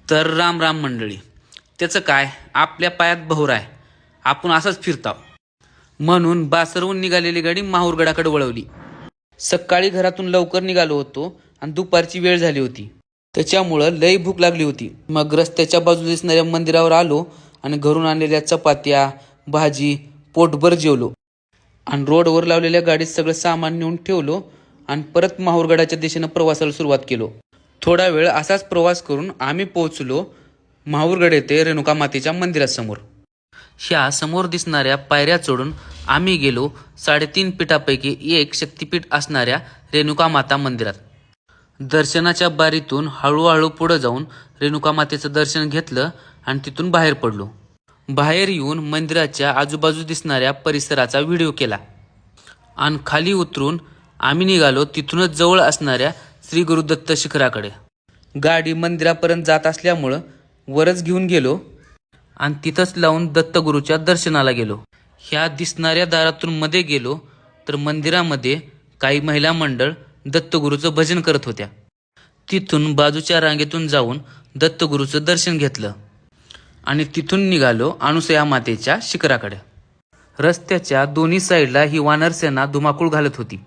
तर राम राम मंडळी. त्याचं काय, आपल्या पायात बहुर आहे, आपण असंच फिरताव म्हणून बासरवून निघालेली गाडी माहूरगडाकडे वळवली. सकाळी घरातून लवकर निघालो होतो आणि दुपारची वेळ झाली होती, त्याच्यामुळं लई भूक लागली होती. मग रस्त्याच्या बाजूला दिसणाऱ्या मंदिरावर आलो आणि घरून आणलेल्या चपात्या भाजी पोटभर जेवलो आणि रोडवर लावलेल्या गाडीत सगळं सामान नेऊन ठेवलो आणि परत माहूरगडाच्या दिशेनं प्रवासाला सुरुवात केलो. थोडा वेळ असाच प्रवास करून आम्ही पोहोचलो माहूरगड येथे रेणुका मातेच्या मंदिरासमोर. ह्या समोर दिसणाऱ्या पायऱ्या चढून आम्ही गेलो 3.5 पीठापैकी एक शक्तिपीठ असणाऱ्या रेणुका माता मंदिरात. दर्शनाच्या बारीतून हळूहळू पुढे जाऊन रेणुका मातेचं दर्शन घेतलं आणि तिथून बाहेर पडलो. बाहेर येऊन मंदिराच्या आजूबाजू दिसणाऱ्या परिसराचा व्हिडिओ केला आणि खाली उतरून आम्ही निघालो तिथूनच जवळ असणाऱ्या श्री गुरुदत्त शिखराकडे. गाडी मंदिरापर्यंत जात असल्यामुळं वरच घेऊन गेलो आणि तिथंच लावून दत्तगुरूच्या दर्शनाला गेलो. ह्या दिसणाऱ्या दारातून मध्ये गेलो तर मंदिरामध्ये काही महिला मंडळ दत्तगुरूचं भजन करत होत्या. तिथून बाजूच्या रांगेतून जाऊन दत्तगुरूचं दर्शन घेतलं आणि तिथून निघालो अनुसया मातेच्या शिखराकडे. रस्त्याच्या दोन्ही साईडला ही वानरसेना धुमाकूळ घालत होती.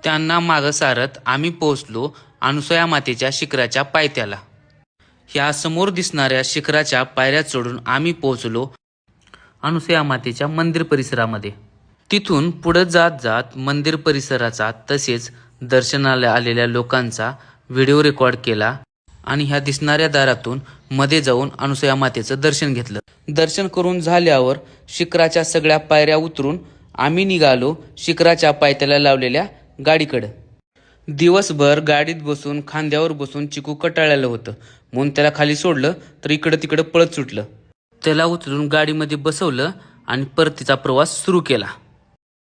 त्यांना मागं सारत आम्ही पोहोचलो अनुसया मातेच्या शिखराच्या पायथ्याला. ह्या समोर दिसणाऱ्या शिखराच्या पायऱ्या चढून आम्ही पोहोचलो अनुसया मातेच्या मंदिर परिसरामध्ये. तिथून पुढे जात जात मंदिर परिसराचा तसेच दर्शनाला आलेल्या लोकांचा व्हिडिओ रेकॉर्ड केला आणि ह्या दिसणाऱ्या दारातून मध्ये जाऊन अनुसया मातेचं दर्शन घेतलं. दर्शन करून झाल्यावर शिखराच्या सगळ्या पायऱ्या उतरून आम्ही निघालो शिखराच्या पायथ्याला लावलेल्या गाडीकडं. दिवसभर गाडीत बसून खांद्यावर बसून चिकू कटाळलेलं होतं म्हणून त्याला खाली सोडलं तर इकडं तिकडं पळत सुटलं. त्याला उचलून गाडीमध्ये बसवलं आणि परतीचा प्रवास सुरू केला.